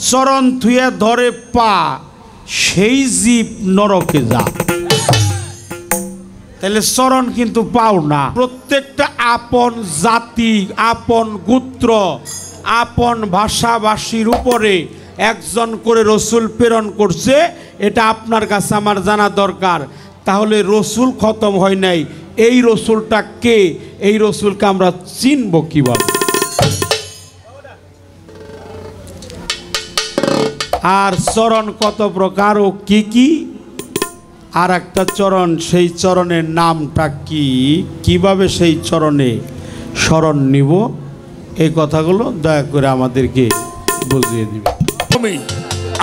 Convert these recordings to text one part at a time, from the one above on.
চরণ থুয়ে ধরে পা সেই জীব নরকে যা। তাহলে চরণ কিন্তু পাও না। প্রত্যেকটা আপন জাতি, আপন গোত্র, আপন ভাষাভাষীর উপরে একজন করে রসুল প্রেরণ করছে, এটা আপনার কাছে আমার জানা দরকার। তাহলে রসুল খতম হয় নাই, এই রসুলটা কে? এই রসুলকে আমরা চিনব কিভাবে? আর চরণ কত প্রকার ও কি কি? আর একটা চরণ, সেই চরণের নামটা কি, কিভাবে সেই চরণে শরণ নিব, এই কথাগুলো দয়া করে আমাদেরকে বুঝিয়ে দিবে।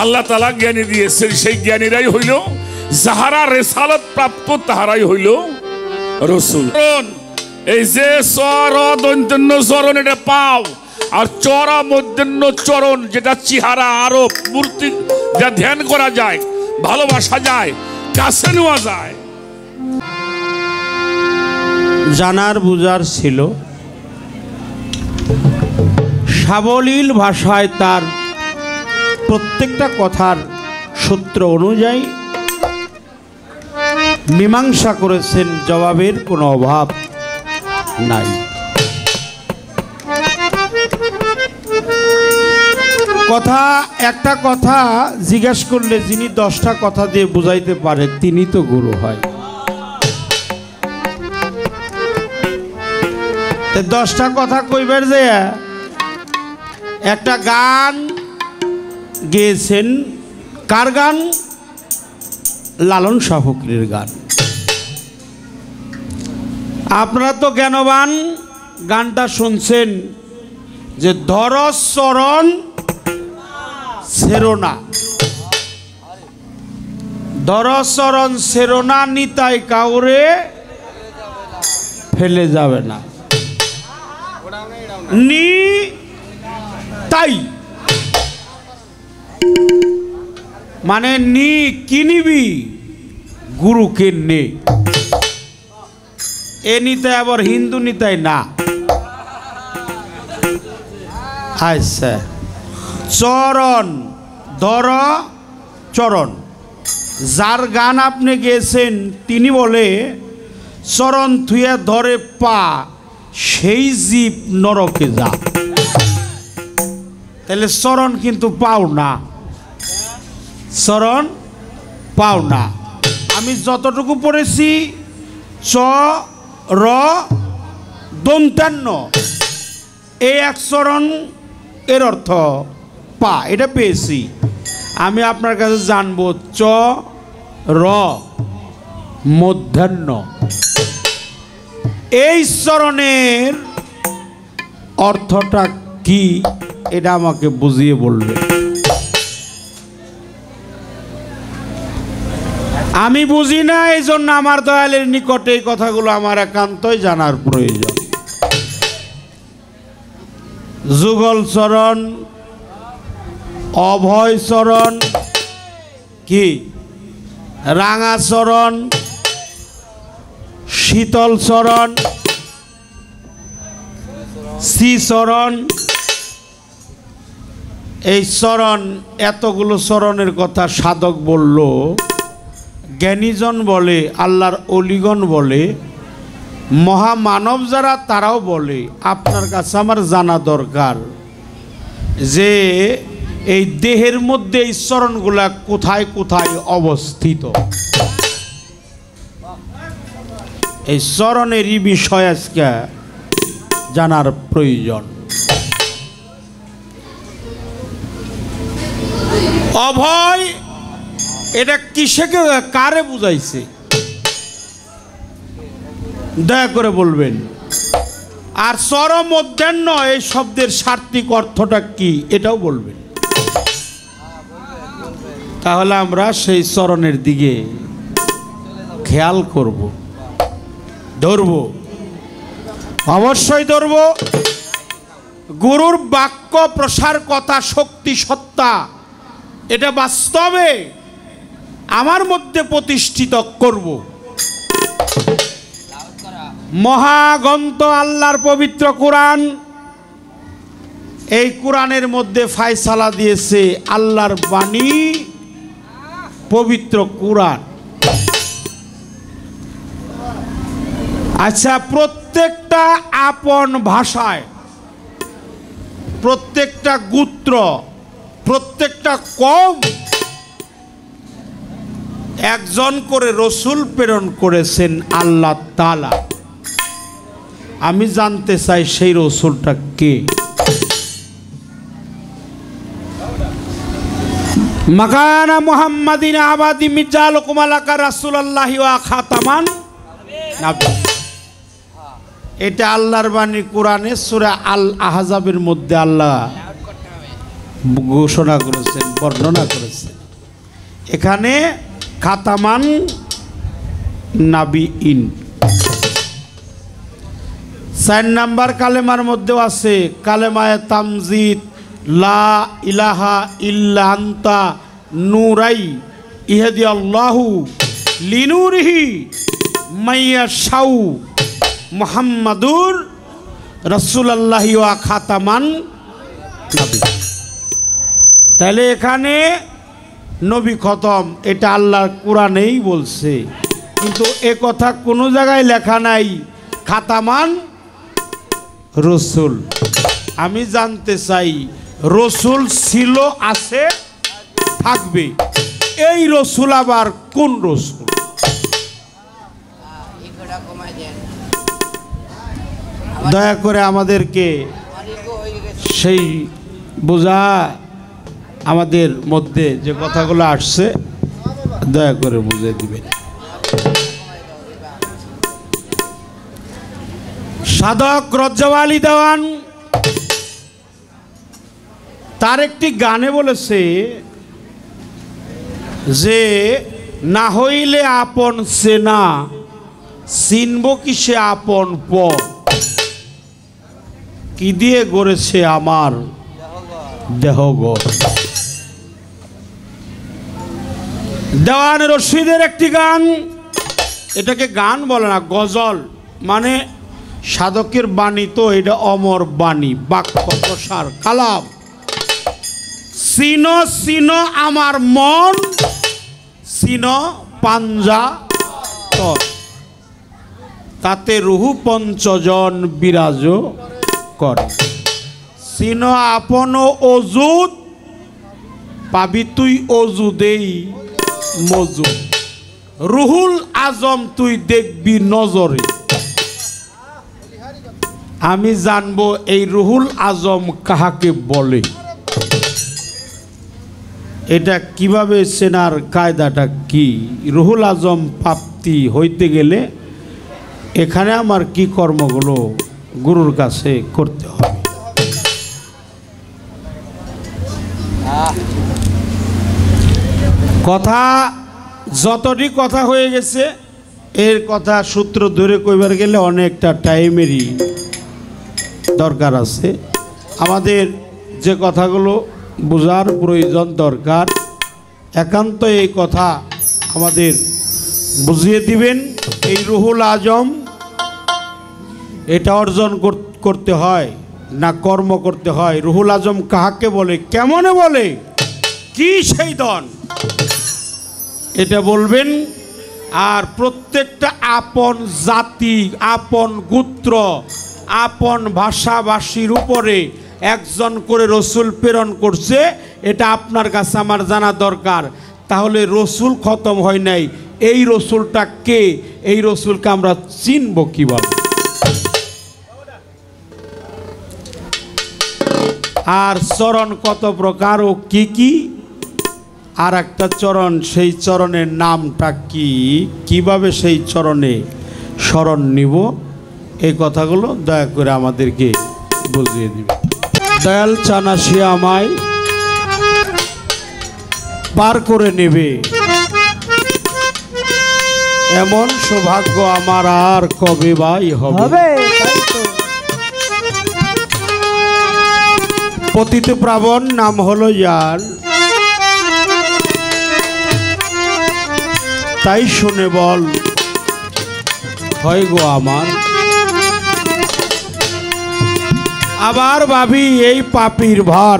আল্লাহ তাআলা জ্ঞানী দিয়েছেন, সেই জ্ঞানীরাই হইল যাহারা রিসালাত প্রাপ্ত, তাহারাই হইল রাসূল। এই যে স্বর দন্তন্য চরণ এটা পাও, আর চরা মধ্যন্য চরণ যেটা চেহারা আরব মূর্তি যা ধ্যান করা যায়, ভালোবাসা যায়, কাছে নেওয়া যায়। জানার বুঝার ছিল, সাবলীল ভাষায় তার প্রত্যেকটা কথার সূত্র অনুযায়ী মীমাংসা করেছেন, জবাবের কোনো অভাব নাই। কথা একটা কথা জিজ্ঞাসা করলে যিনি 10টা কথা দিয়ে বুঝাইতে পারে তিনি তো গুরু হয়। 10টা কথা কইবার যে একটা গান গেয়েছেন, কার গান? লালন শাহ ফকিরের গান। আপনারা তো জ্ঞানবান, গানটা শুনছেন যে ধরস চরণ সেরোনা, ধরস চরণ সেরোনা, নিতাই কাউরে ফেলে যাবে না, নি তাই মানে নি কি নিবি? গুরুকে নে। এ নিতাই আবার হিন্দু নিতাই না। আচ্ছা, চরণ ধর চরণ, যার গান আপনি গেয়েছেন তিনি বলে চরণ থুয়ে ধরে পা সেই জীব নরকে যা। তাহলে চরণ কিন্তু পাও না, চরণ পাও না। আমি যতটুকু পড়েছি চ র দন্তান্ন, এই এক চরণ এর অর্থ পা, এটা পেয়েছি। আমি আপনার কাছে জানবো চ র মধ্যাহ্ন, এই চরণের অর্থটা কি, এটা আমাকে বুঝিয়ে বলবে। আমি বুঝি না, এই জন্য আমার দয়ালের নিকটে এই কথাগুলো আমার একান্তই জানার প্রয়োজন। যুগল চরণ, অভয় চরণ কি, রাঙা চরণ, শীতল চরণ, শ্রীচরণ, এই চরণ, এতগুলো চরণের কথা সাধক বলল, জ্ঞানীজন বলে, আল্লাহর অলিগণ বলে, মহামানব যারা তারাও বলে। আপনার কাছে আমার জানা দরকার যে এই দেহের মধ্যে এই চরণগুলা কোথায় কোথায় অবস্থিত। এই চরণেরই বিষয় আজকে জানার প্রয়োজন। অভয় এটা কিসেকে কারে বুঝাইছে দয়া করে বলবেন। আর চরম মধ্যাহ্ন এই শব্দের সার্থিক অর্থটা কি এটাও বলবেন। তাহলে আমরা সেই চরণের দিকে খেয়াল করব, ধরব, অবশ্যই ধরব। গুরুর বাক্য প্রসার কথা শক্তি সত্তা এটা বাস্তবে আমার মধ্যে প্রতিষ্ঠিত করব। মহাগ্রন্থ আল্লাহর পবিত্র কোরআন, এই কোরআনের মধ্যে ফায়সালা দিয়েছে আল্লাহর বাণী পবিত্র কোরআন। আচ্ছা, প্রত্যেকটা আপন ভাষায়, প্রত্যেকটা গোত্র, প্রত্যেকটা কওম একজন করে রসুল প্রেরণ করেছেন আল্লাহ তাআলা। আমি জানতে চাই সেই রসুলটা কে? মাকানা মুহাম্মাদিন আবাদি মিজালুকুম আলাকা রাসূলুল্লাহি ওয়া খাতামান নাবী। এটা আল্লাহর বাণী কোরআনে সূরা আল আহজাবের মধ্যে আল্লাহ ঘোষণা করেছেন, বর্ণনা করেছেন। এখানে খাতামান নাবিয়িন 4 নাম্বার কালেমার মধ্যেও আছে কালেমায়ে তামজিদ, লা ইলাহা ইল্লা আনতা নূরাই ইহদি আল্লাহু লিনুরিহি মাইয়াশাউ মুহাম্মাদুর রাসূলুল্লাহি ওয়া খাতামান নবী। তাহলে এখানে নবী খতম, এটা আল্লাহর কোরআনেই বলছে, কিন্তু এ কথা কোনো জায়গায় লেখা নাই খাতামান রসুল। আমি জানতে চাই রসুল ছিল, আছে, থাকবে, এই রসুল আবার কোন রসুল? দয়া করে আমাদেরকে সেই বোঝা, আমাদের মধ্যে যে কথাগুলো আসছে দয়া করে বুঝিয়ে দিবেন। সাধক রজ্জাওয়ালি দেওয়ান তার একটি গানে বলেছে যে না হইলে আপন চেনা, চিনব কিসে আপন পর, কি দিয়ে গড়েছে আমার দেহগড়। দেওয়ান রশিদের একটি গান, এটাকে গান বলে না, গজল, মানে সাধকের বাণী তো এটা অমর বাণী, বাক্য প্রসার কালাম। সিনো সিনো আমার মন, সিনো পাঞ্জা তর, তাতে রুহু পঞ্চজন বিরাজ করে। সিনো আপন অজুদ, পাবি তুই অজুদেই মজুদ, রুহুল আজম তুই দেখবি নজরে। আমি জানবো এই রুহুল আজম কাহাকে বলে, এটা কিভাবে চেনার কায়দাটা কি? রুহুল আজম প্রাপ্তি হইতে গেলে এখানে আমার কি কর্মগুলো গুরুর কাছে করতে হবে? কথা যতটি কথা হয়ে গেছে, এর কথা সূত্র ধরে কইবার গেলে অনেকটা টাইমেরই দরকার আছে। আমাদের যে কথাগুলো বোঝার প্রয়োজন দরকার, একান্ত এই কথা আমাদের বুঝিয়ে দিবেন। এই রুহুল আজম এটা অর্জন করতে হয় না কর্ম করতে হয়? রুহুল আজম কাহাকে বলে, কেমনে বলে, কি সেই দন, এটা বলবেন। আর প্রত্যেকটা আপন জাতি, আপন গোত্র, আপন ভাষাভাষীর উপরে একজন করে রসুল প্রেরণ করছে, এটা আপনার কাছে আমার জানা দরকার। তাহলে রসুল খতম হয় নাই, এই রসুলটা কে? এই রসুলকে আমরা চিনব কিভাবে? আর চরণ কত প্রকার ও কি কি, আর একটা চরণ, সেই চরণের নামটা কি, কিভাবে সেই চরণে শরণ নিব, এই কথাগুলো দয়া করে আমাদেরকে বুঝিয়ে দিবে। দয়াল চানাসি আমায় পার করে নেবে, এমন সৌভাগ্য আমার আর কবে বাই হবে। পতিত প্রাবণ নাম হলো যার, তাই শুনে বল হয় গো আমার। আবার ভাবি এই পাপির ভার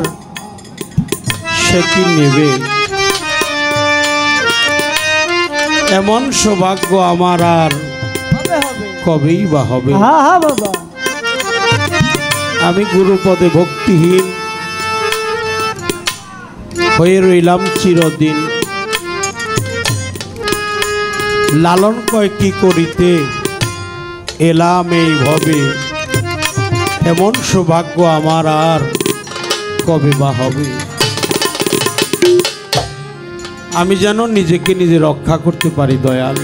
সে কি নেবে? এমন সৌভাগ্য আমার আর কবেই বা হবে? আমি গুরুপদে ভক্তিহীন হয়ে রইলাম চিরদিন। লালন কয় কি করিতে এলাম এই ভবে, এমন সৌভাগ্য আমার আর কবে বা হবে? আমি যেন নিজেকে নিজে রক্ষা করতে পারি দয়াল,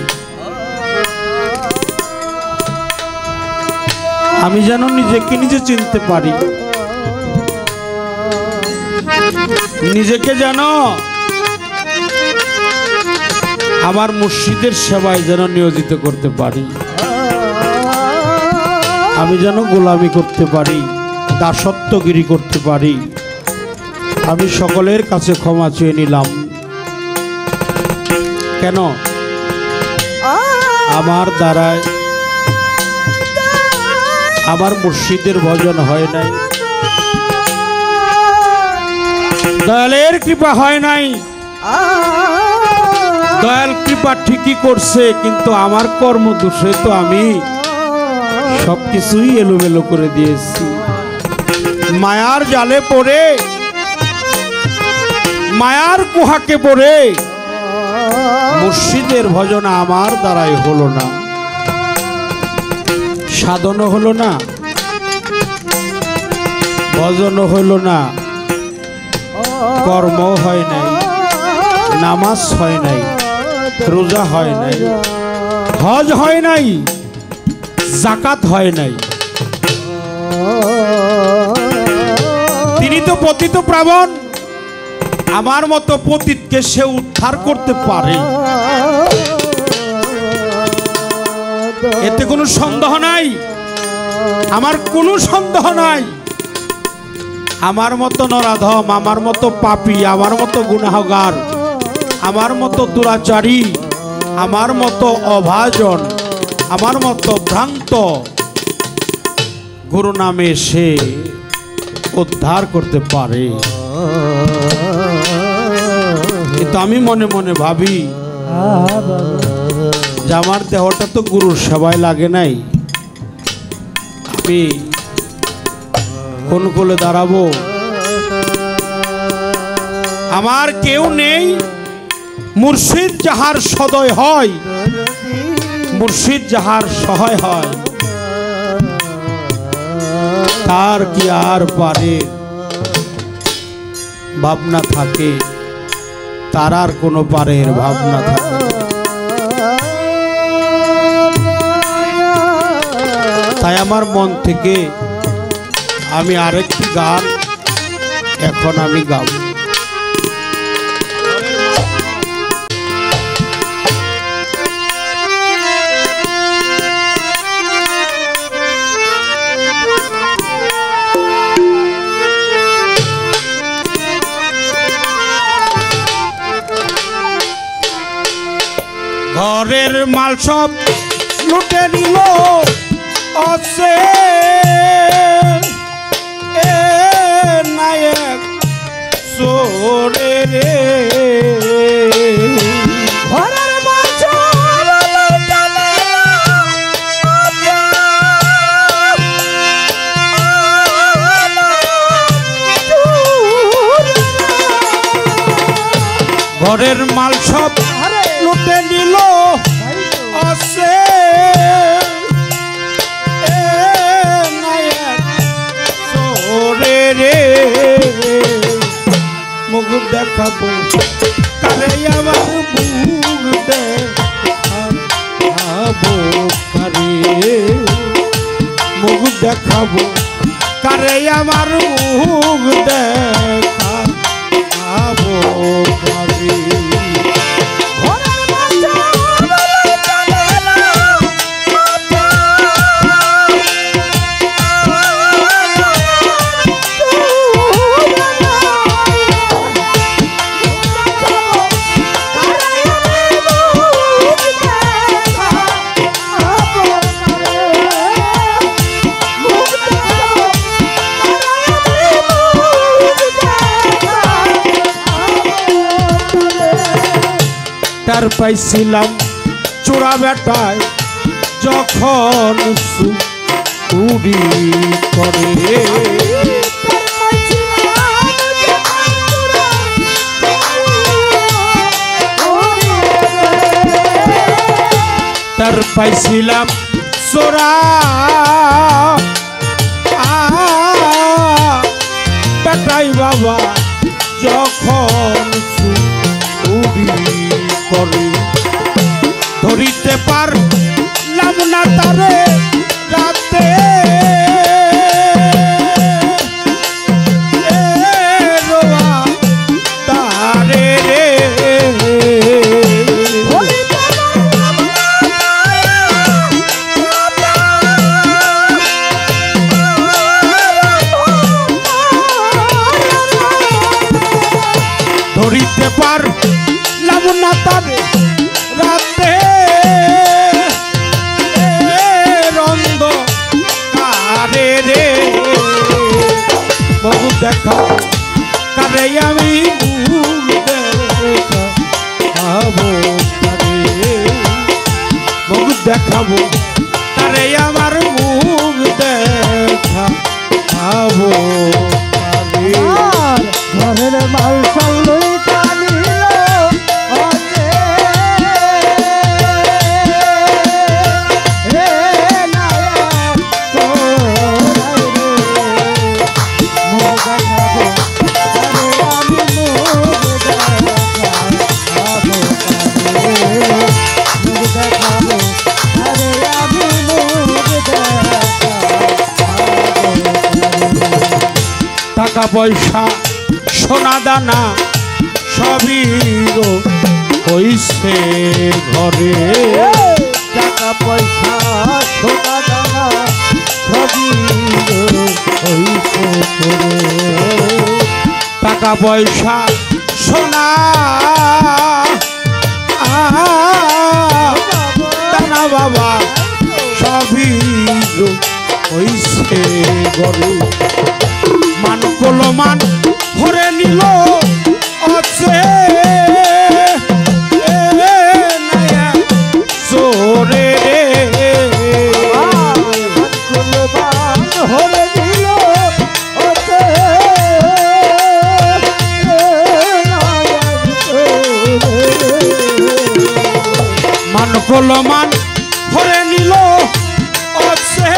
আমি যেন নিজেকে নিজে চিনতে পারি, নিজেকে যেন আমার মুর্শিদের সেবায় যেন নিয়োজিত করতে পারি, আমি যেন গোলামি করতে পারি, দাসত্বগিরি করতে পারি। আমি সকলের কাছে ক্ষমা চেয়ে নিলাম। কেন? আমার দ্বারায় আমার মুর্শিদের ভজন হয় নাই, দয়ালের কৃপা হয় নাই। দয়াল কৃপা ঠিকই করছে, কিন্তু আমার কর্মদোষে তো আমি সবকিছুই এলোমেলো করে দিয়েছি। মায়ার জালে পড়ে, মায়ার কুহাকে পড়ে মুর্শিদের ভজন আমার দ্বারাই হলো না, সাধনও হলো না, ভজনও হলো না, কর্ম হয় নাই, নামাজ হয় নাই, রোজা হয় নাই, হজ হয় নাই, জাকাত হয় নাই। তিনি তো পতিত প্রাবণ, আমার মতো পতিতকে সে উদ্ধার করতে পারে, এতে কোনো সন্দেহ নাই, আমার কোনো সন্দেহ নাই। আমার মতো নরাধম, আমার মতো পাপী, আমার মতো গুনাহগার, আমার মতো দুরাচারী, আমার মতো অভাজন, আমার মতো ভ্রান্ত গুরু নামে সে উদ্ধার করতে পারে। কিন্তু আমি মনে মনে ভাবি যে আমার দেহটা তো গুরুর সেবায় লাগে নাই, আমি কোন কোলে দাঁড়াবো? আমার কেউ নেই। মুর্শিদ যাহার সদয় হয়, মুর্শিদ যাহার সহায় হয়, তার কি আর পারে ভাবনা থাকে? তার আর কোনো পারের ভাবনা থাকে না। তাই আমার মন থেকে আমি আরেকটি গান এখন আমি গাব। ঘরের মাল সব লুটে নিল অসে নায়ক সোরে রে, ঘরের মাল সব লুটে নিল, ঘরের মাল সব লুটে নিল অসে সোরে রে, মুখ দেখাবো কারে আমার মুখ দেখাবো কারে, মুখ দেখাবো কারে আমার মুখ দেখাবো কারে। তার পাইছিলাম চোরা বেটায় যখন চুরি করে তার পাইছিলাম চোরা বেটাই বাবা যখন চুরি করে ধরিতে পারলাম না তারে রাতে রোয়া তারে ধরিতে পারলাম না তারে রাতে রন্ধ কারে রে বহু দেখা কারে আমি দেখাবো কারে বহু দেখাবো কারে আমার মুখ দেখাবো ঘরের মাল চলই টানিল আছে রে নায়া তোরাই রে মুখ দেখাবো আরে আমি মুখ দেখাবো মুখ দেখাবো আরে আমি মুখ দেখাবো টাকা পয়সা সোনা দানা সবই হইছে ঘরে টাকা পয়সা সোনা দানা সবই হইছে টাকা পয়সা সোনা দানা বাবা সবই হইছে ঘরে মান কলমান ভরে নিল আছে সোরে হরে দিল মান কলমান ভরে নিল আছে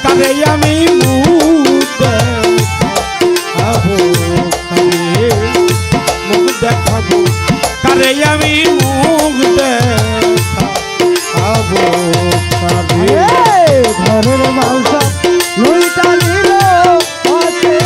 কারে আমি মুখ দেখাবো কারে মুখ দেখাবো কারে আমি মুখ দেখাবো কারে ঘরের মাংস লইটা নিল আছে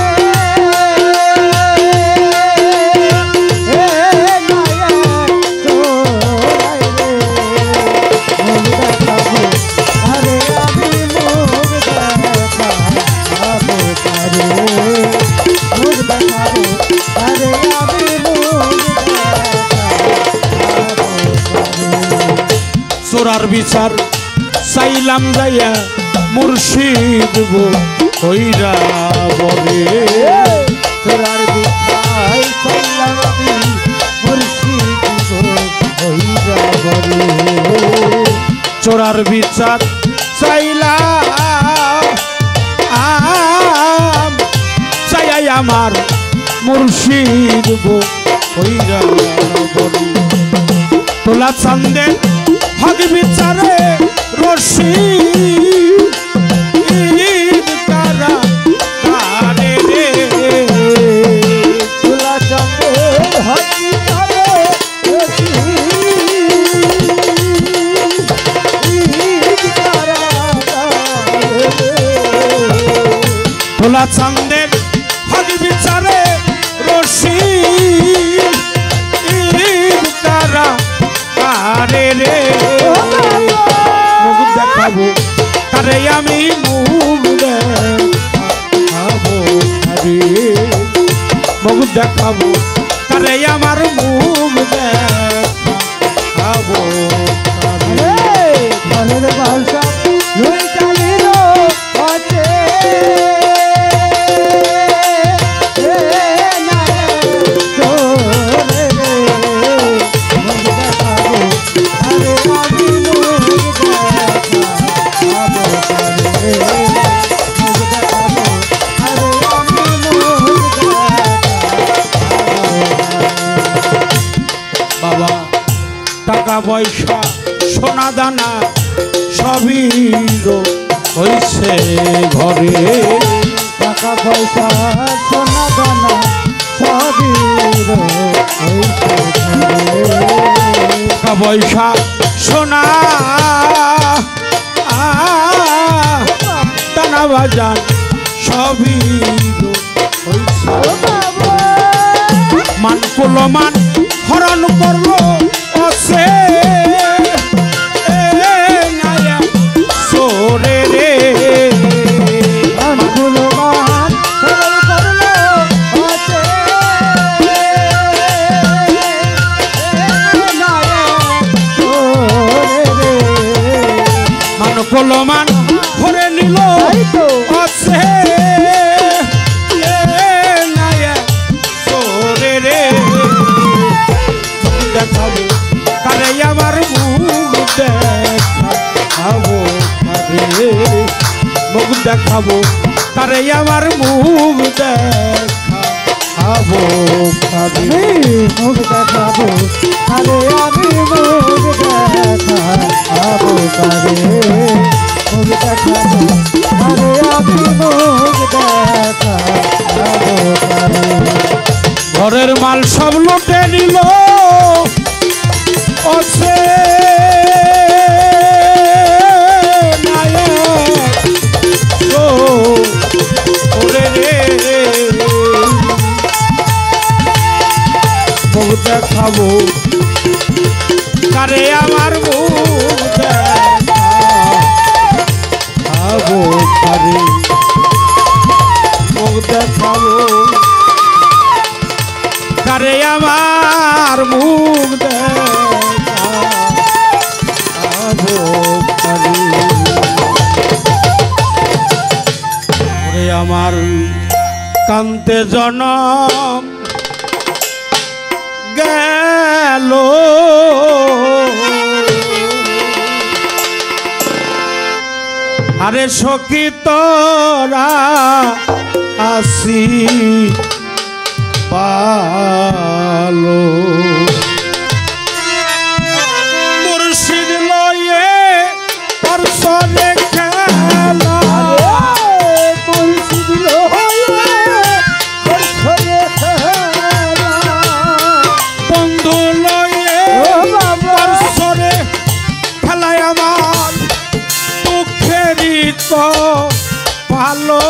চোরার বিচার চাইলাম যাইয়া মুর্শিদ কইরা বলে চোরার বিচার চাইলাম আমি মুর্শিদ কইরা বলে চোরার বিচার চাইলাম চাই আমার মুর্শিদ কইরা বলে তোলা চান্দে হক বিচারে রশি তারা তারে রে তোলা চান্দে হক বিচারে রশি তোলা চান্দের হক বিচারে রশি তারা তারে রে মুখ দেখাবো তারে আমি মুখ দেখাবো আরে মুখ দেখাবো তারে আমার মুখ দেখাবো ঘরের বাসা লইটা নিল সবই হইছে ঘরে টাকা পয়সা সোনা দানা সবই হইছে ঘরে। টাকা পয়সা সোনা দানা বাজার সবই হইছে। মান করলো মান হরণ করলো অসে সোরে রে মান করলো মান ধরে নিল অসে সোরে রে দেখাবো কারে আমার মুখ দেখাবো কারে মুখ দেখাবো কারে আমার মুখ দেখাবো কারে মুখ দেখাবো আরে আমি মুখ দেখাবো কারে মুখ দেখাবো আরে আমি মুখ দেখাবো কারে। ঘরের মাল সব লুটে নিল অসে ওরে রে মুখ দেখাবো কারে আমার মুখ দেখাবো কারে মুখ দেখাবো কারে আমার মুখ দেখাবো কারে ওরে আমার কান্তে জনম গেল আরে সখী তোরা আসি পালো মুর্শিদ লয়ে পরশনে খেলা মুর্শিদ লয়ে পরশনে খেলা বন্ধু লয়ে পরশনে খেলায় আমার দুঃখেরই তো ভালো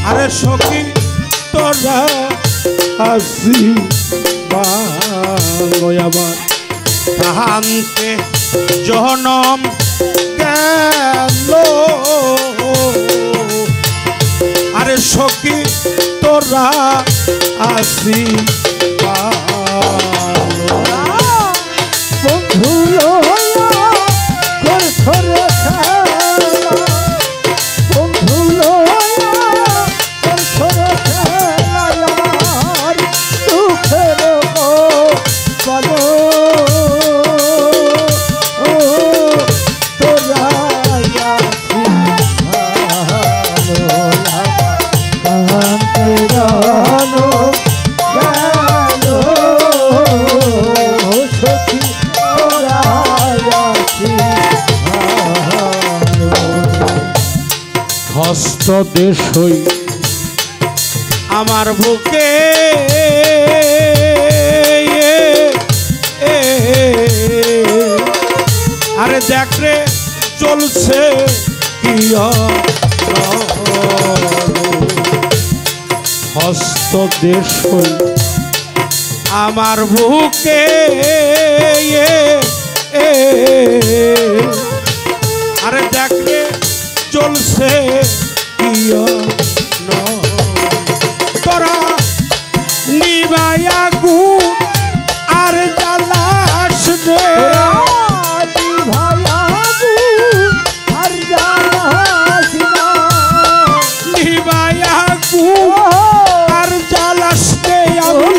আরে সখী তোরা আসি ভালো আমার কাহান্তে জনম গেল আরে সখী তোরা আসি ভালো বন্ধু লয়া পরশনে খেলা বন্ধু লয়া পরশনে খেলা আমার দুঃখের বলো তোরা আসি ভালো কান্তে জানো গেল সখী তোরা আসি ভালো। হস্ত দেশ হই আমার বুকে আরে দেখ রে চলছে কি হস্ত দেশ হই আমার বুকে আরে দেখ রে চলছে কি তোরা নিবায়া গু আর জ্বালাস রে নিবায়া গু আর জ্বালাস রে আমি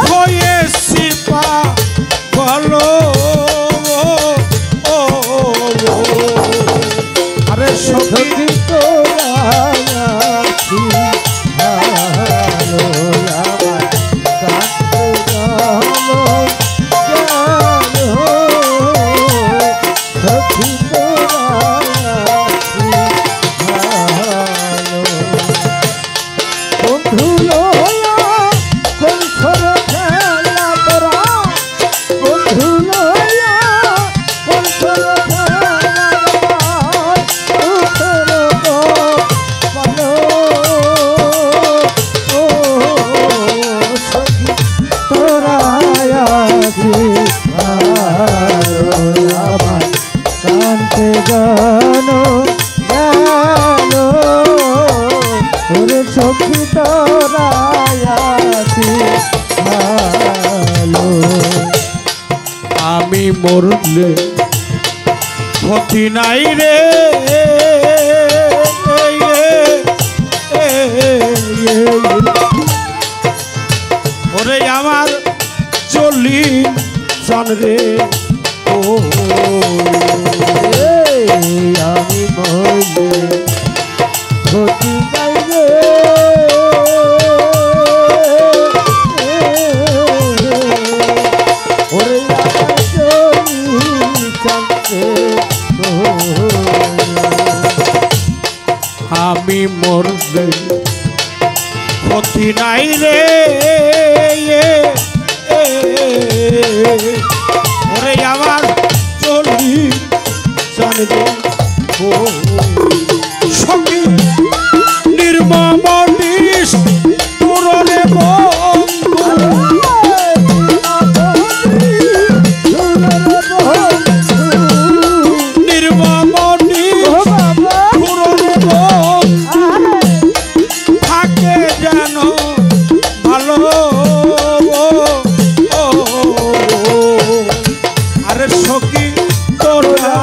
হয়েছি পা আমি মরলে ক্ষতি নাই রে, ওরে আমার চলি চান রে, ও আমি মরলে ক্ষতি নাই রে, ওরে আমার চলি চাঁদে আমি মরলে ক্ষতি নাই রে, ওরে আমার চলি চান রে, ও সখী নির্মম নিশ পুরনে নির্মম নিশ পুরনে থাকে যেন ভালো, আরে সখী তোরা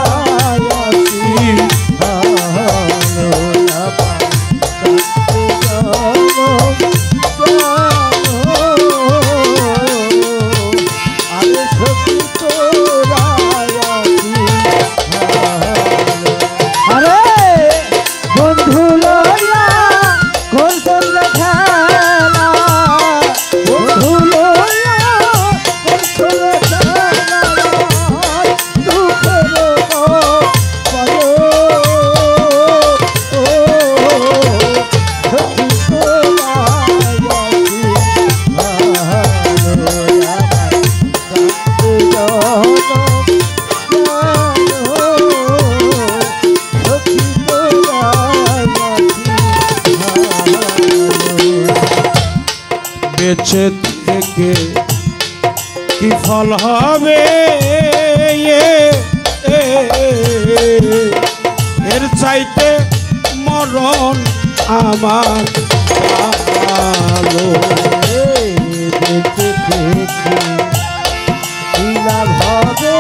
বেঁচে থেকে কি ফল হবে, এর চাইতে মরণ আমার ভালো, বেঁচে থেকে কি লাভ হবে,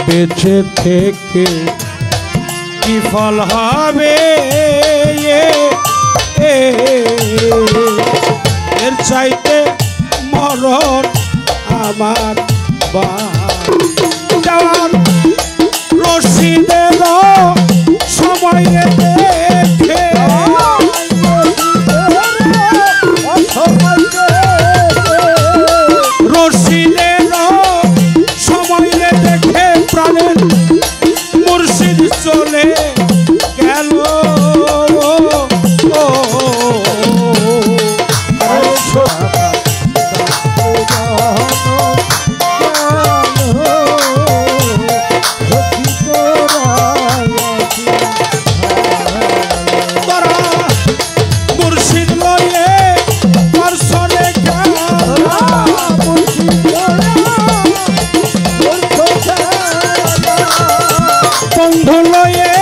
বেঁচে থেকে কি ফল হবে, এর চাইতে মরণ আমার বাবার রশিদের সময়ে দেখে, রশিদের সময়ে দেখে প্রাণের মুর্শিদ চলে গেল, মুর্শিদ লয়ে পরশনে বন্ধু লয়ে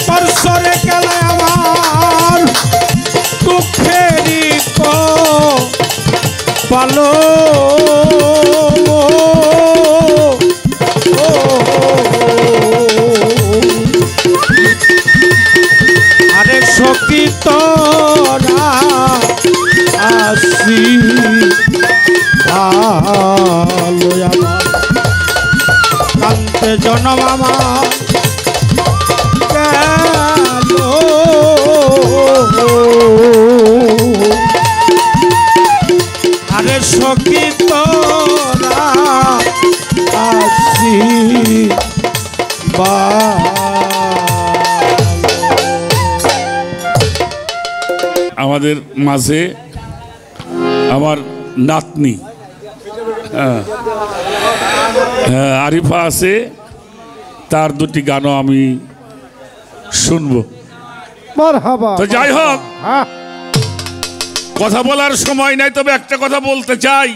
পরশরে গেলে আমার দুঃখেরই পালো, আরে সখী তোরা আসি ভালো আমার কান্তে জনম আমার গেল, আরে সখী তোরা আসি আমাদের মাঝে আমার নাতনি আরিফা আছে, তার দুটি গানও আমি শুনবো। মারহাবা। তো যাই হোক, কথা বলার সময় নাই, তবে একটা কথা বলতে চাই।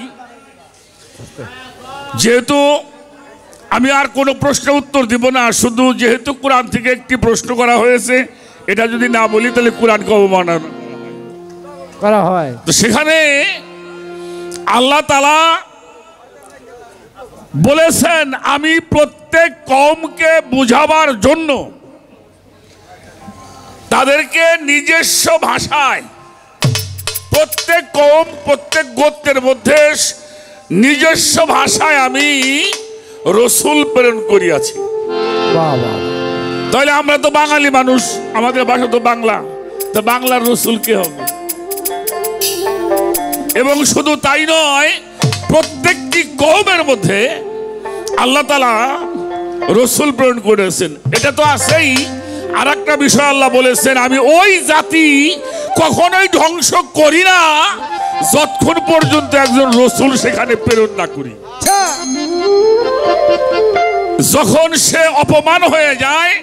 যেহেতু আমি আর কোনো প্রশ্নের উত্তর দিব না, শুধু যেহেতু কোরআন থেকে একটি প্রশ্ন করা হয়েছে, এটা যদি না বলি তাহলে কোরআনকে অবমাননা করা হয়। তো সেখানে আল্লাহ তাআলা বলেছেন আমি প্রত্যেক কওমকে বুঝাবার জন্য তাদেরকে নিজস্ব ভাষায়, প্রত্যেক কওম প্রত্যেক গোত্রের মধ্যে নিজস্ব ভাষায় আমি রসুল প্রেরণ করিয়াছি। তাহলে আমরা তো বাঙালি মানুষ, আমাদের ভাষা তো বাংলা, তো বাংলার রসুল কে হবে? এবং শুধু তাই নয়, প্রত্যেকটি কওমের মধ্যে আল্লাহ তাআলা রসুল প্রেরণ করেছেন। এটা তো আছেই। আর একটা বিষয় আল্লাহ বলেছেন আমি ওই জাতি কখনোই ধ্বংস করি না যতক্ষণ পর্যন্ত একজন রসুল সেখানে প্রেরণ না করি। যখন সে অপমান হয়ে যায়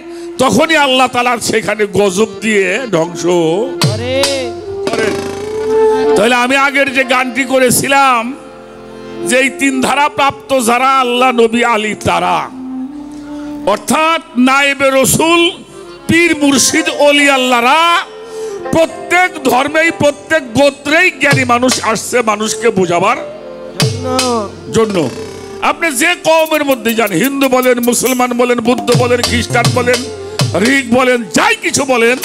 তখনই আল্লাহ তাআলা সেখানে গজব দিয়ে ধ্বংস করেন। তাহলে আমি আগের যে গানটি করেছিলাম যে এই তিন ধারা প্রাপ্ত যারা আল্লাহ, নবী, আলী, তারা অর্থাৎ নায়েবে রসুল, পীর, মুর্শিদ, ওলি আল্লাহরা প্রত্যেক ধর্মেই প্রত্যেক গোত্রেই জ্ঞানী মানুষ আসছে মানুষকে বোঝাবার জন্য। আপনি যে কওমের মধ্যে যান, হিন্দু বলেন, মুসলমান বলেন, বুদ্ধ বলেন, খ্রিস্টান বলেন, ঋগ বলেন, যাই কিছু বলেন,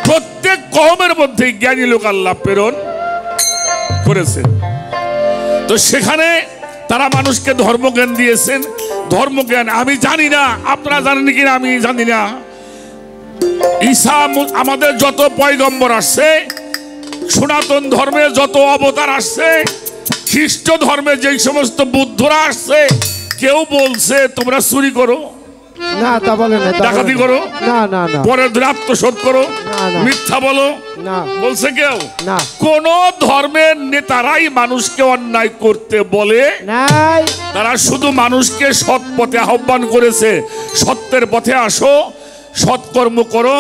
প্রত্যেক কওমের মধ্যে জ্ঞানী লোক আল্লাহ প্রেরণ করেছেন। তো সেখানে তারা মানুষকে ধর্মজ্ঞান দিয়েছেন। ধর্মজ্ঞান আমি জানি না, আপনারা জানেন কিনা আমি জানি না। ঈসা, আমাদের যত পয়গম্বর আসছে, সনাতন ধর্মে যত অবতার আসছে, খ্রিস্ট ধর্মে যেই সমস্ত বুদ্ধরা আসছে, কেউ বলছে তোমরা চুরি করো না, তা বলে না, ডাকাতি করো না, না, না, পরের ধরে আত্মসাৎ করো, মিথ্যা বলো না, বলছে কেউ না। কোন ধর্মের নেতারাই মানুষকে অন্যায় করতে বলে নাই। তারা শুধু মানুষকে সৎ পথে আহ্বান করেছে, সত্যের পথে আসো, সৎকর্ম করো,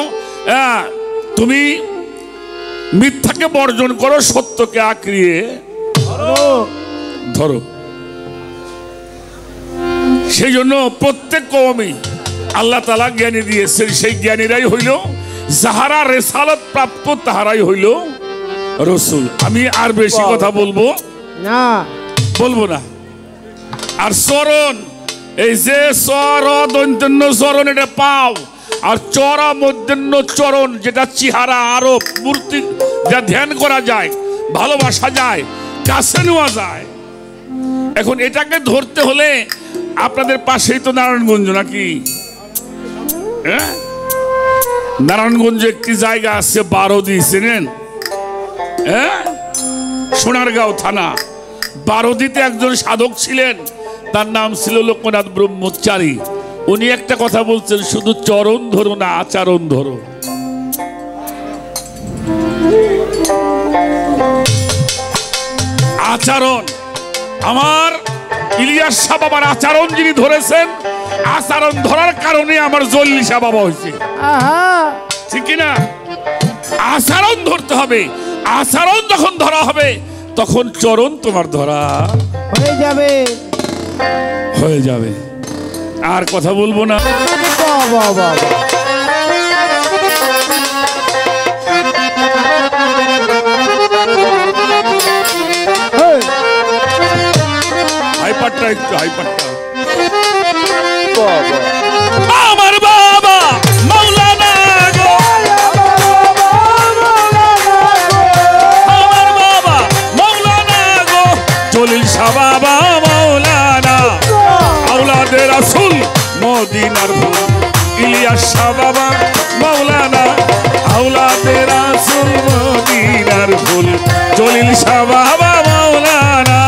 তুমি মিথ্যাকে বর্জন করো, সত্যকে আঁকড়িয়ে ধরো। সেই জন্য প্রত্যেক কওমই আল্লাহ তাআলা জ্ঞানী দিয়েছেন। সেই জ্ঞানীরাই হইল যাহারা রেসালত প্রাপ্ত, তাহারাই হইল রসুল। আমি আর বেশি কথা বলবো না। আর চরণ, এই যে চর দৈন্তন্য চরণ, এটা পাও, আর চরা মধ্যাহ্ন চরণ যেটা চেহারা আরব মূর্তি, যা ধ্যান করা যায়, ভালোবাসা যায়, কাছে নেওয়া যায়। এখন এটাকে ধরতে হলে আপনাদের পাশেই তো নারায়ণগঞ্জ, নাকি? হ্যাঁ, নারায়ণগঞ্জে একটি জায়গা আছে বারোদি, চেনেন? হ্যাঁ, সোনারগাঁও থানা। বারোদিতে একজন সাধক ছিলেন, তার নাম ছিল লোকনাথ ব্রহ্মচারী। উনি একটা কথা বলছেন, শুধু চরণ ধরো না, আচরণ ধরো। আচরণ, আমার ইলিয়াস শাহ বাবার আচরণ যিনি ধরেছেন, আচরণ ধরার কারণে আমার জল্লি শাহ বাবা হয়েছে, ঠিক না? আচরণ ধরতে হবে। আচরণ যখন ধরা হবে তখন চরণ তোমার ধরা হয়ে যাবে। আর কথা বলবো না। হাইপারটা একটু, হাইপারটা। আমার বাবা মাওলানা গো, আমার বাবা মাওলানা গো, জলিল শাহ বাবা মাওলানা, আওলাদে রাসূল মদিনার ফুল, ইলিয়াস শাহ বাবা মাওলানা, আওলাদে রাসূল মদিনার ফুল, জলিল শাহ বাবা মাওলানা।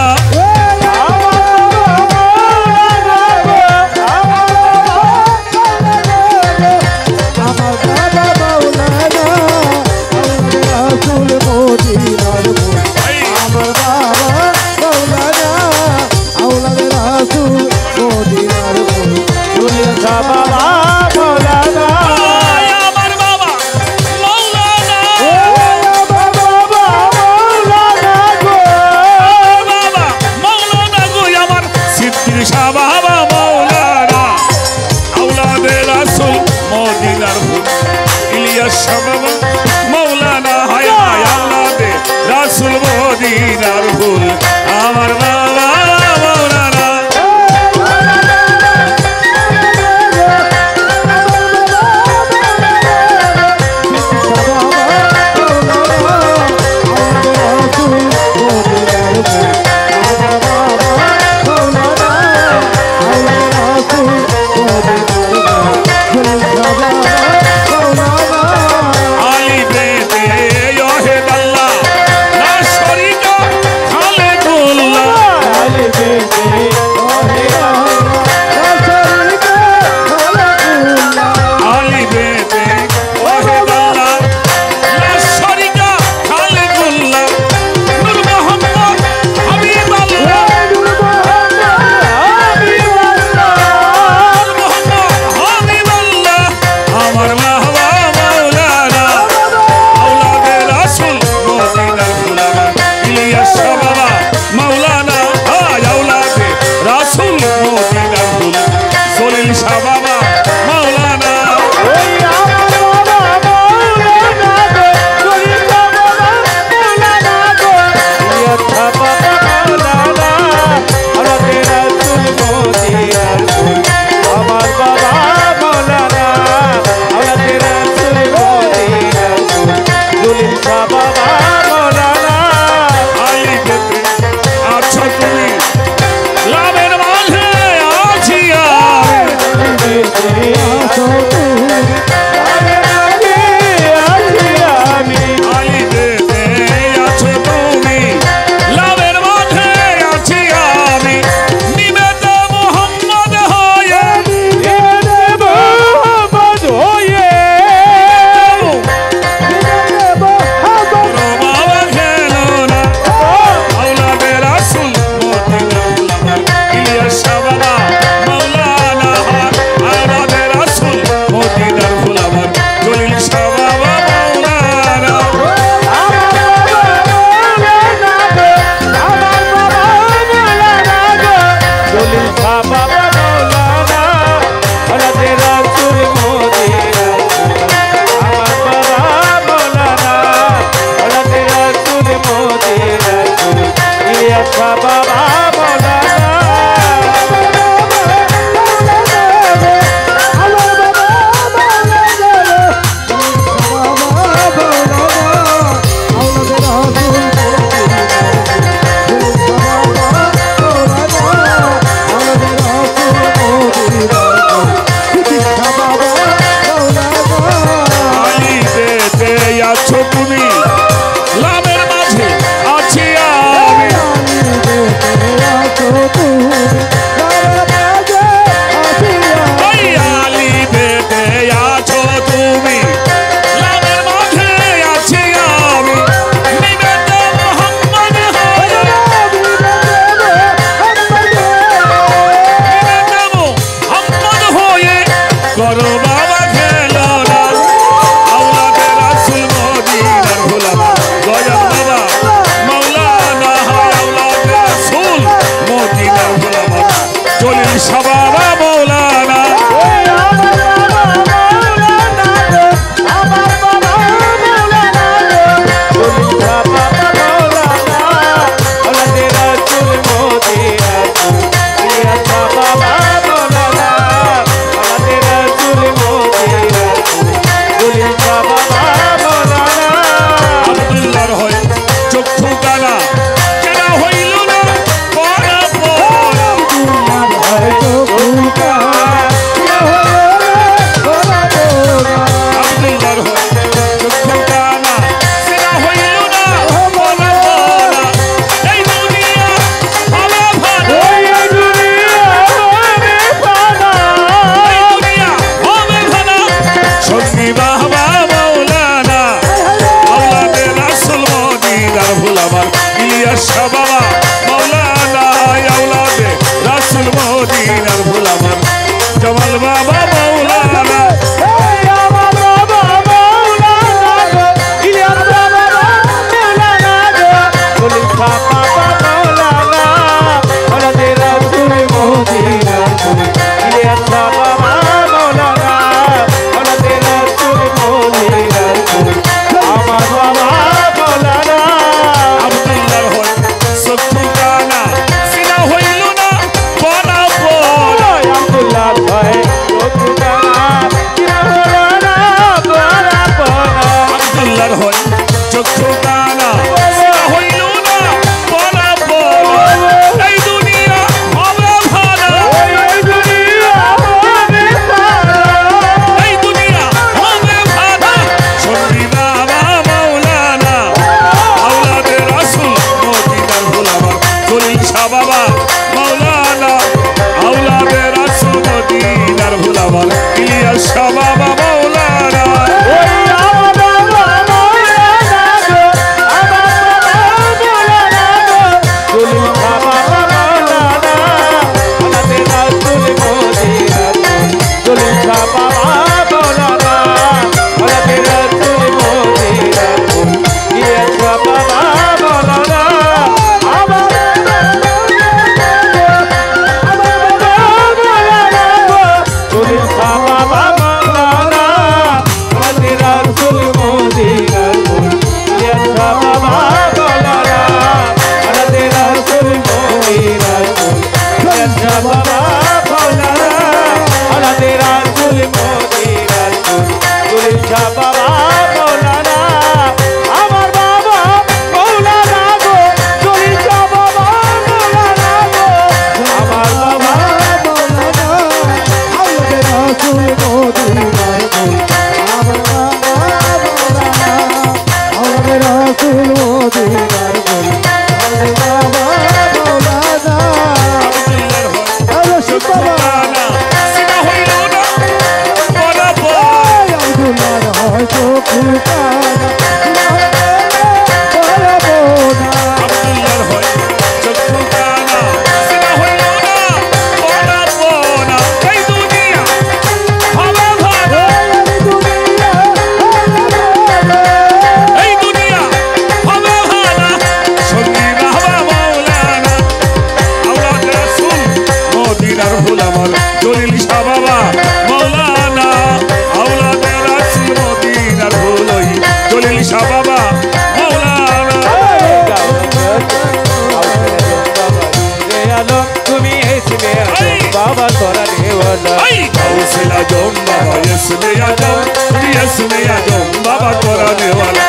बाबा तोरा नेवाला गौसल आजम बाबा इसमें आजम तुम इसमें आजम बाबा तोरा नेवाला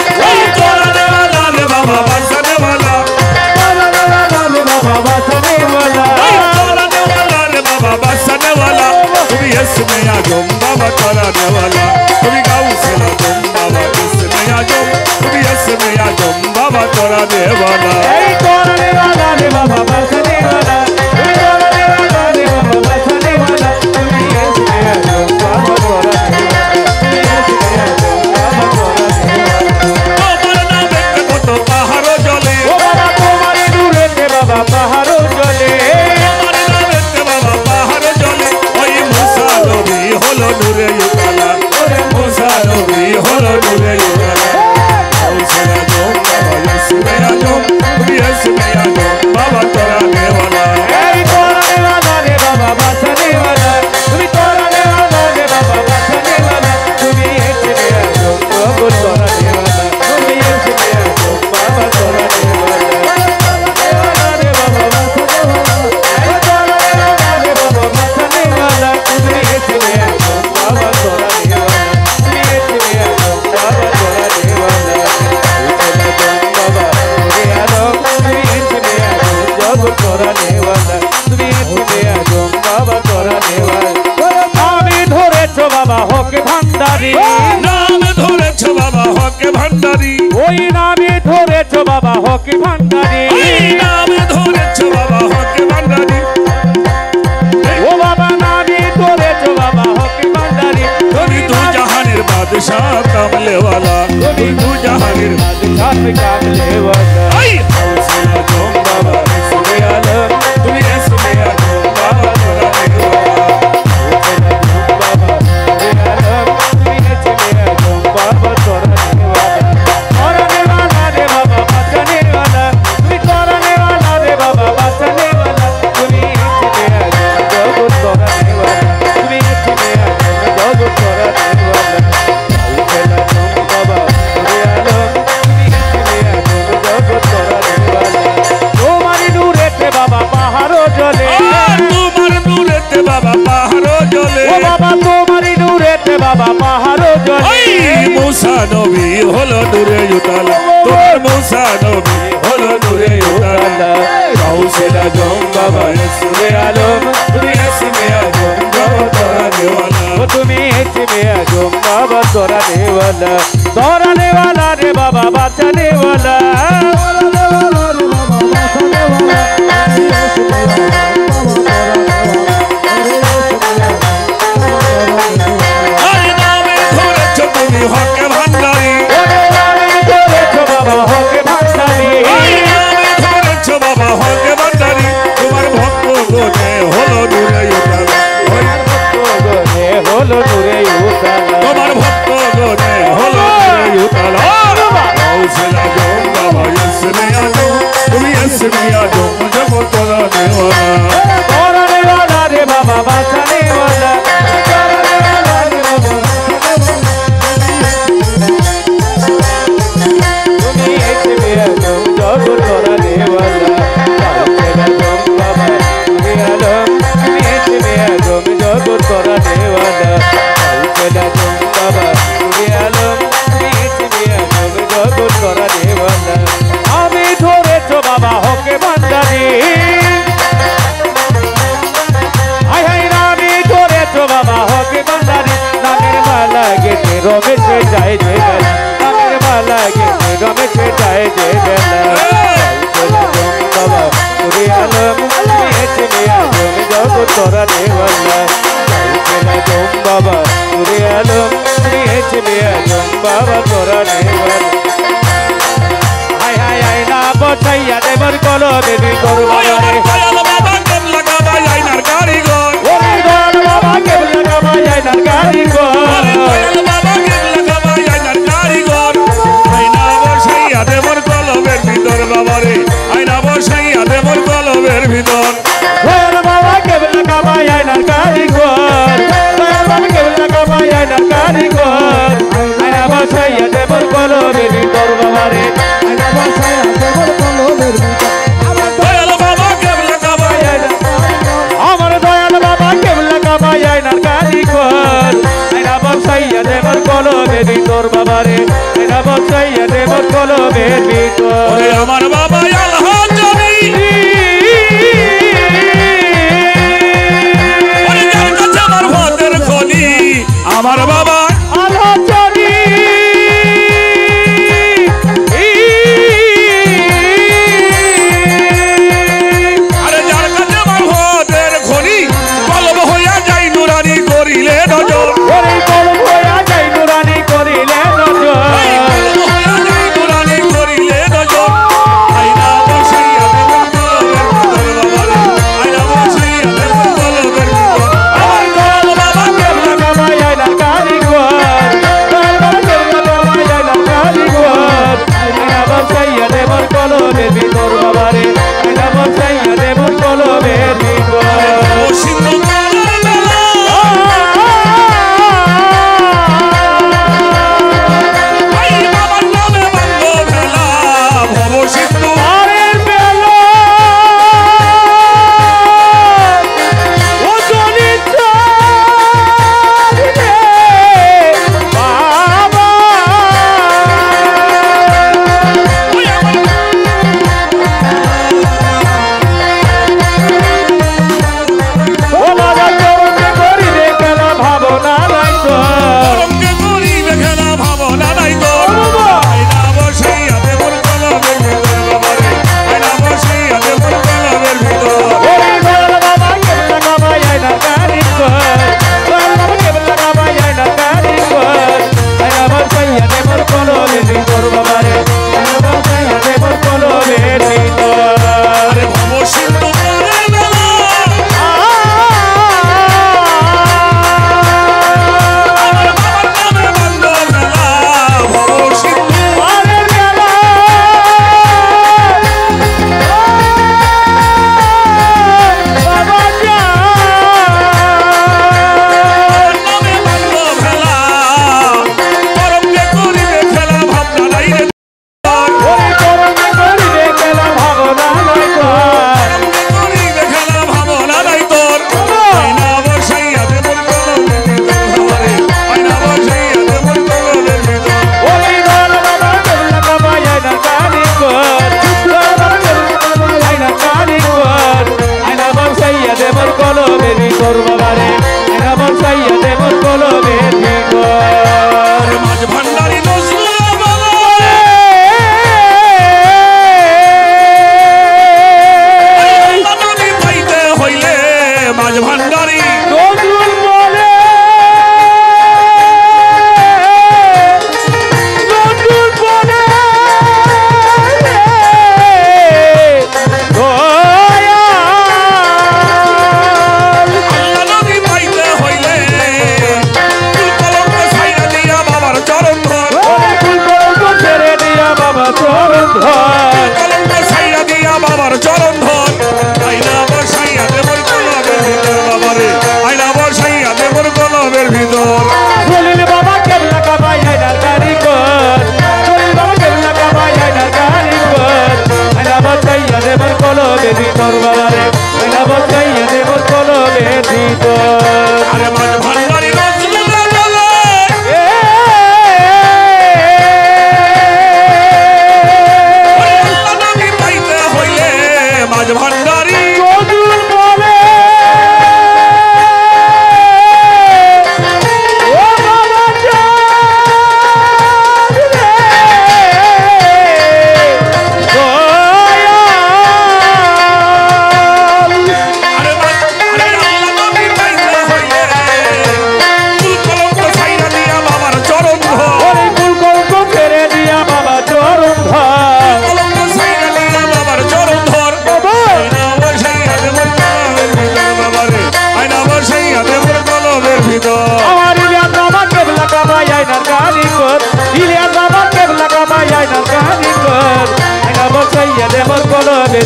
तोरा नेवाला रे बाबा बसने वाला तोरा नेवाला रे बाबा बसने वाला तोरा नेवाला रे बाबा बसने वाला तुम इसमें आजम बाबा तोरा नेवाला तुम गौसल आजम बाबा इसमें आजम तुम इसमें आजम बाबा तोरा नेवाला तोरा नेवाला रे बाबा बसने वाला तोरा नेवाला रे बाबा बसने वाला तुम इसमें आजम बाबा तोरा नाम धरेছো बाबा हके भांडारी ওই নামে ধরেছো বাবা হকে ভান্ডারি नाम धरेছো बाबा हके भांडारी ও বাবা নামে ধরেছো বাবা হকে ভান্ডারি তুমি দু জাহানের বাদশা কামলে वाला তুমি দু জাহানের বাদশা কামলে वाला आई हौसला जोम बाबा इसमें आलम তুমি इसमें आलम बाबा तोरा नेवाला बाबा तोरा नेवाला रे बाबा बचने वाला तुम तोरा नेवाला रे बाबा बचने वाला तुम इसमें आजम जग तोरा नेवाला तुम इसमें आजम जग तोरा नेवाला हौसला जोम बाबा रे आलम तुम इसमें आजम जग तोरा नेवाला तुम्हारी नूरे ते बाबा पहाड़ो जले তোমার নূরেতে বাবা পাহাড় জ্বলে ও বাবা তোমারি নূরেতে বাবা পাহাড়ো জ্বলে মুসা নবী হলো নূরে উতালা তোমার মুসা নবী হলো নূরে উতালা গৌসেল আজম বাবা ইসমে আলম তুমি ইসমে আজম বাবা তোরা নেওয়ালা ও তুমি ইসমে আজম বাবা তোরা নেওয়ালা রে বাবা বাঁচানে वाला আরে নামে ধরেছো তুমি হকে ভান্ডারি বাবা হকে ভান্ডারি নামে ধরেছো বাবা হকে ভান্ডারি তোমার ভক্ত গোনে হলো নূরে উতালা হলো নূরে উতালা তোমার ভক্ত গোনে হলো নূরে উতালা গৌসেল আজম বাবা ইসমে আজম তুমি ইসমে আজম জগৎ তোরা নেওয়ালা तोरा नेवाला रे बाबा बचने वाला तोरा नेवाला रे बाबा তুমি इसमें आजम जग तोरा नेवाला हौसला जोम बाबा रे आलम তুমি इसमें आजम जग तोरा नेवाला हौसला जोम बाबा रे आलम তুমি इसमें आजम जग तोरा नेवाला আমি ধরেছো বাবা হকে ভান্ডারি আয় হায় নামে ধরেছো বাবা হকে ভান্ডারি নামের মালা গেছে রমেশে যায় যে বেলা নামের মালা গেছে রমেশে যায় যে বেলা হৌসলা জম বাবা পুরি আলম তুমি इसमें आजम जग तोरा नेवाला हौसला जम बाबा पुरी आलम তুমি इसमें आजम बाबा तोरा नेवाला हाय हाय हाय ना बचाइया देवर कलमे ভিতর বাবারে দয়াল বাবা কেবলা কাবাই আইনার কারিগর ওরে দয়াল বাবা কেবলা কাবাই আইনার কারিগর দয়াল বাবা কেবলা কাবাই আইনার কারিগর আইনা বসাইয়া দেবর কলমের ভিতর বাবারে আইনা বসাইয়া দেবর কলমের ভিতর দয়াল বাবা কেবলা কাবাই আইনার কারিগর দয়াল বাবা কেবলা কাবাই আইনার কারিগর আইনা বসাইয়া দেবর কলমের ভিতর বাবারে আইনা বসাইয়া দেবর কলমের ভিতর দয়াল বাবা কেবলা কাবাই আইনার বাবারে আইনা বসাইয়া দেব কলমের ভিতর ওরে আমার বাবা আলহাজ জানি ওরে যার কাছে আমার ভাতের খনি আমার বাবা আলহাজ জানি আরে যার কাছে আমার ভাতের খনি কলম হইয়া যাই নুরানি করিলে নজর ওরে কলম হইয়া যাই নুরানি করিলে নজর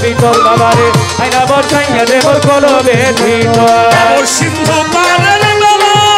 ভিতর বাবারে আইনা বসাইয়া দেব কলমের ভিতর সিন্ধু পারের বেলা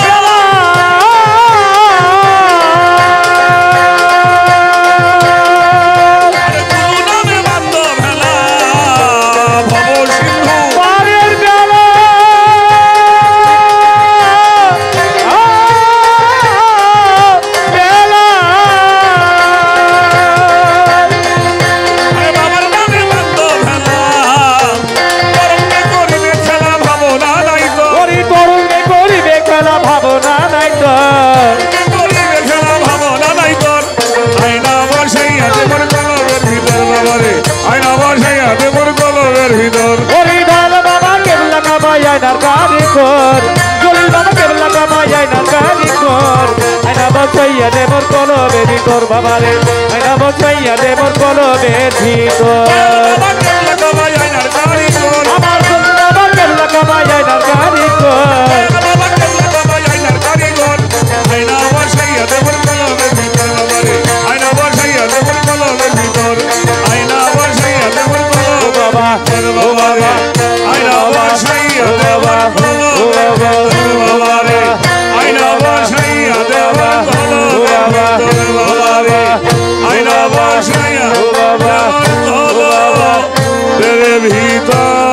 আয়নার কারিগর জলিল বাবা কেবলা কামাই আয়নার কারিগর আয়না বসাইয়া দে মোর কলমের ভিতর বাবারে আয়না বসাইয়া দে মোর কলমের ভিতর আমার বাবা কেবলা কামাই আয়নার কারিগর বাবা ও বাবা আয়না বসাইয়া দেবা বাবারে আয়না বসাইয়া দেবা বাবারে আয়না বসাইয়া দেবা ভিতর